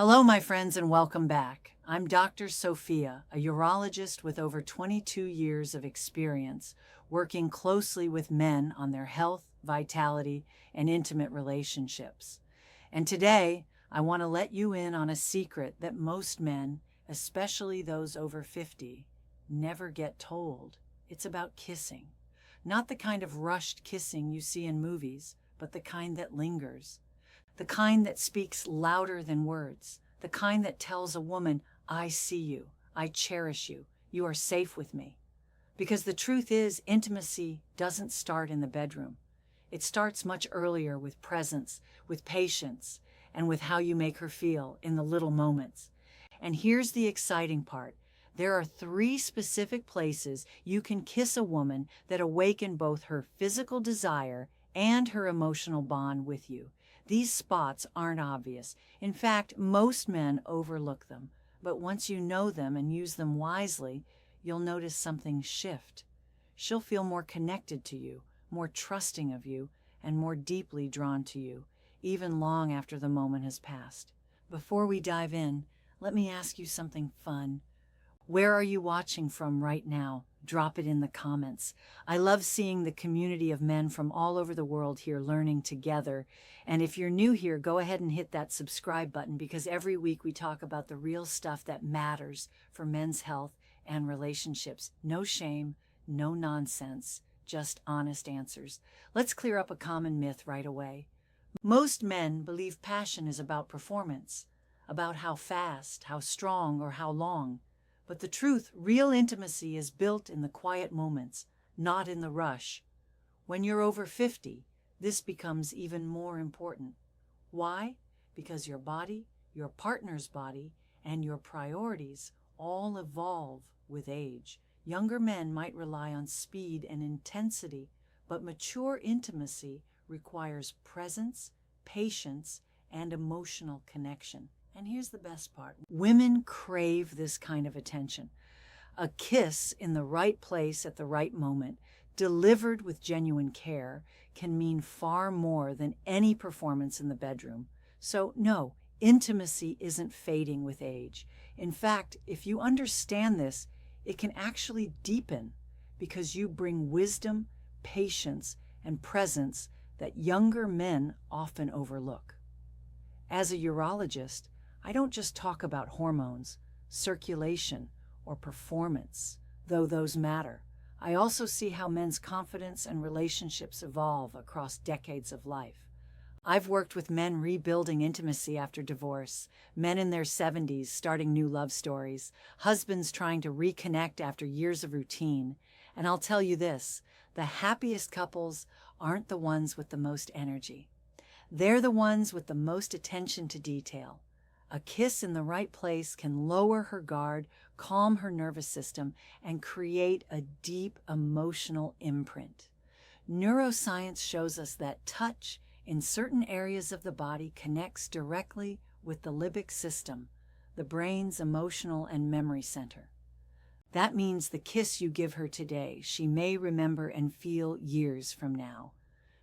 Hello, my friends, and welcome back. I'm Dr. Sophia, a urologist with over 22 years of experience working closely with men on their health, vitality, and intimate relationships. And today, I want to let you in on a secret that most men, especially those over 50, never get told. It's about kissing. Not the kind of rushed kissing you see in movies, but the kind that lingers. The kind that speaks louder than words. The kind that tells a woman, I see you, I cherish you, you are safe with me. Because the truth is, intimacy doesn't start in the bedroom. It starts much earlier with presence, with patience, and with how you make her feel in the little moments. And here's the exciting part. There are 3 specific places you can kiss a woman that awaken both her physical desire and her emotional bond with you. These spots aren't obvious. In fact, most men overlook them. But once you know them and use them wisely, you'll notice something shift. She'll feel more connected to you, more trusting of you, and more deeply drawn to you, even long after the moment has passed. Before we dive in, let me ask you something fun. Where are you watching from right now? Drop it in the comments. I love seeing the community of men from all over the world here learning together. And if you're new here, go ahead and hit that subscribe button, because every week we talk about the real stuff that matters for men's health and relationships. No shame, no nonsense, just honest answers. Let's clear up a common myth right away. Most men believe passion is about performance, about how fast, how strong, or how long. But the truth, real intimacy is built in the quiet moments, not in the rush. When you're over 50, this becomes even more important. Why? Because your body, your partner's body, and your priorities all evolve with age. Younger men might rely on speed and intensity, but mature intimacy requires presence, patience, and emotional connection. And here's the best part. Women crave this kind of attention. A kiss in the right place at the right moment, delivered with genuine care, can mean far more than any performance in the bedroom. So no, intimacy isn't fading with age. In fact, if you understand this, it can actually deepen, because you bring wisdom, patience, and presence that younger men often overlook. As a urologist, I don't just talk about hormones, circulation, or performance, though those matter. I also see how men's confidence and relationships evolve across decades of life. I've worked with men rebuilding intimacy after divorce, men in their 70s starting new love stories, husbands trying to reconnect after years of routine. And I'll tell you this, the happiest couples aren't the ones with the most energy. They're the ones with the most attention to detail. A kiss in the right place can lower her guard, calm her nervous system, and create a deep emotional imprint. Neuroscience shows us that touch in certain areas of the body connects directly with the limbic system, the brain's emotional and memory center. That means the kiss you give her today, she may remember and feel years from now.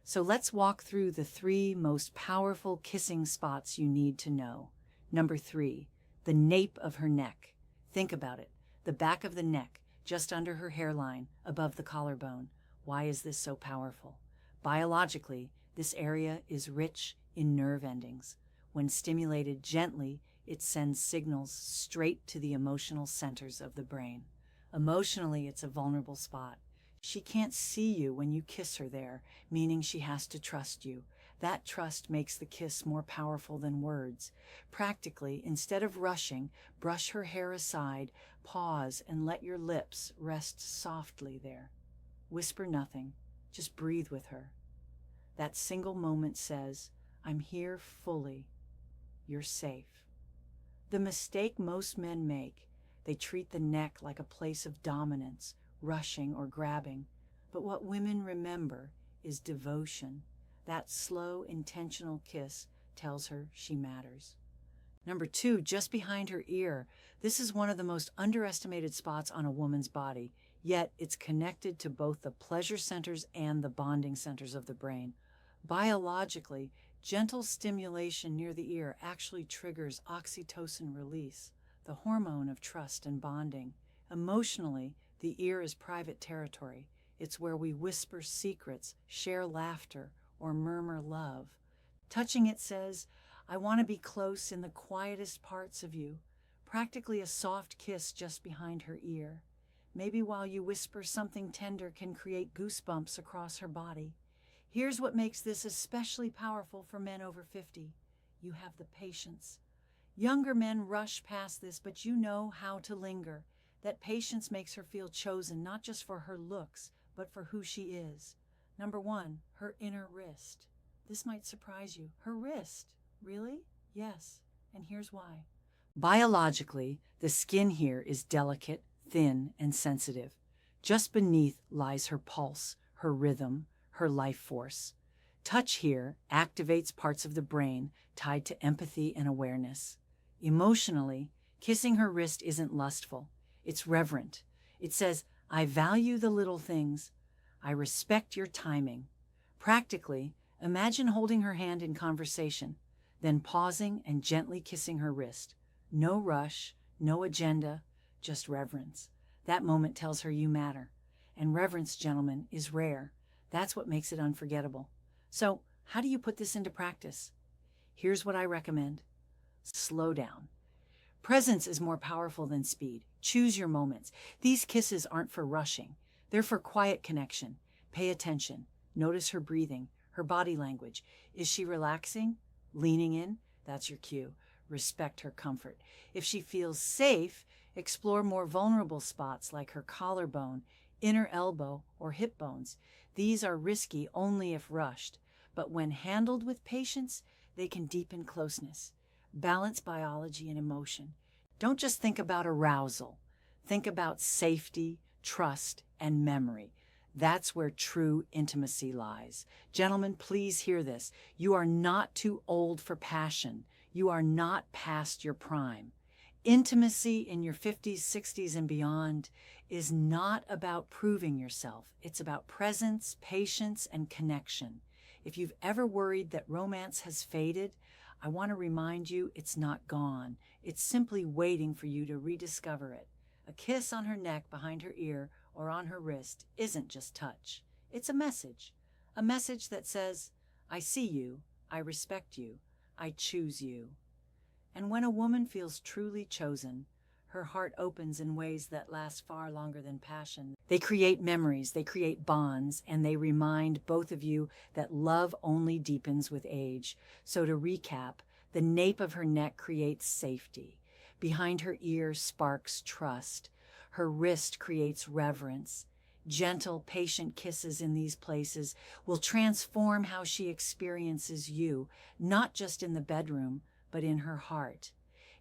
So let's walk through the 3 most powerful kissing spots you need to know. Number 3, the nape of her neck. Think about it, the back of the neck, just under her hairline, above the collarbone. Why is this so powerful? Biologically, this area is rich in nerve endings. When stimulated gently, it sends signals straight to the emotional centers of the brain. Emotionally, it's a vulnerable spot. She can't see you when you kiss her there, meaning she has to trust you. That trust makes the kiss more powerful than words. Practically, instead of rushing, brush her hair aside, pause, and let your lips rest softly there. Whisper nothing, just breathe with her. That single moment says, I'm here fully. You're safe. The mistake most men make, they treat the neck like a place of dominance, rushing or grabbing. But what women remember is devotion. That slow, intentional kiss tells her she matters. Number 2, just behind her ear. This is one of the most underestimated spots on a woman's body, yet it's connected to both the pleasure centers and the bonding centers of the brain. Biologically, Gentle stimulation near the ear actually triggers oxytocin release, the hormone of trust and bonding. Emotionally, the ear is private territory. It's where we whisper secrets, share laughter, or murmur love. Touching it says, I want to be close in the quietest parts of you. Practically a soft kiss just behind her ear. Maybe while you whisper something tender can create goosebumps across her body. Here's what makes this especially powerful for men over 50. You have the patience. Younger men rush past this, but you know how to linger. That patience makes her feel chosen, not just for her looks, but for who she is. Number 1, her inner wrist. This might surprise you. Her wrist. Really? Yes. And here's why. Biologically, the skin here is delicate, thin, and sensitive. Just beneath lies her pulse, her rhythm, her life force. Touch here activates parts of the brain tied to empathy and awareness. Emotionally, kissing her wrist isn't lustful. It's reverent. It says, I value the little things. I respect your timing. Practically, imagine holding her hand in conversation, then pausing and gently kissing her wrist. No rush, no agenda, just reverence. That moment tells her you matter. And reverence, gentlemen, is rare. That's what makes it unforgettable. So, how do you put this into practice? Here's what I recommend. Slow down. Presence is more powerful than speed. Choose your moments. These kisses aren't for rushing. They're for quiet connection. Pay attention. Notice her breathing, her body language. Is she relaxing? Leaning in? That's your cue. Respect her comfort. If she feels safe, explore more vulnerable spots like her collarbone, inner elbow, or hip bones. These are risky only if rushed, but when handled with patience, they can deepen closeness. Balance biology and emotion. Don't just think about arousal. Think about safety, trust, and memory. That's where true intimacy lies. Gentlemen, please hear this. You are not too old for passion. You are not past your prime. Intimacy in your 50s, 60s, and beyond is not about proving yourself. It's about presence, patience, and connection. If you've ever worried that romance has faded, I want to remind you it's not gone. It's simply waiting for you to rediscover it. A kiss on her neck, behind her ear, or on her wrist isn't just touch. It's a message that says, I see you, I respect you, I choose you. And when a woman feels truly chosen, her heart opens in ways that last far longer than passion. They create memories, they create bonds, and they remind both of you that love only deepens with age. So to recap, the nape of her neck creates safety. Behind her ear sparks trust. Her wrist creates reverence. Gentle, patient kisses in these places will transform how she experiences you, not just in the bedroom, but in her heart.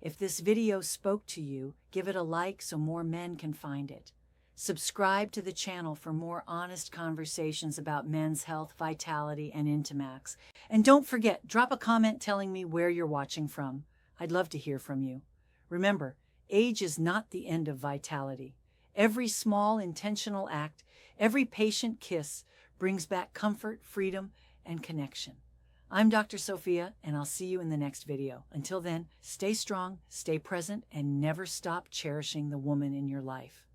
If this video spoke to you, give it a like so more men can find it. Subscribe to the channel for more honest conversations about men's health, vitality, and Intimax. And don't forget, drop a comment telling me where you're watching from. I'd love to hear from you. Remember, age is not the end of vitality. Every small, intentional act, every patient kiss brings back comfort, freedom, and connection. I'm Dr. Sophia, and I'll see you in the next video. Until then, stay strong, stay present, and never stop cherishing the woman in your life.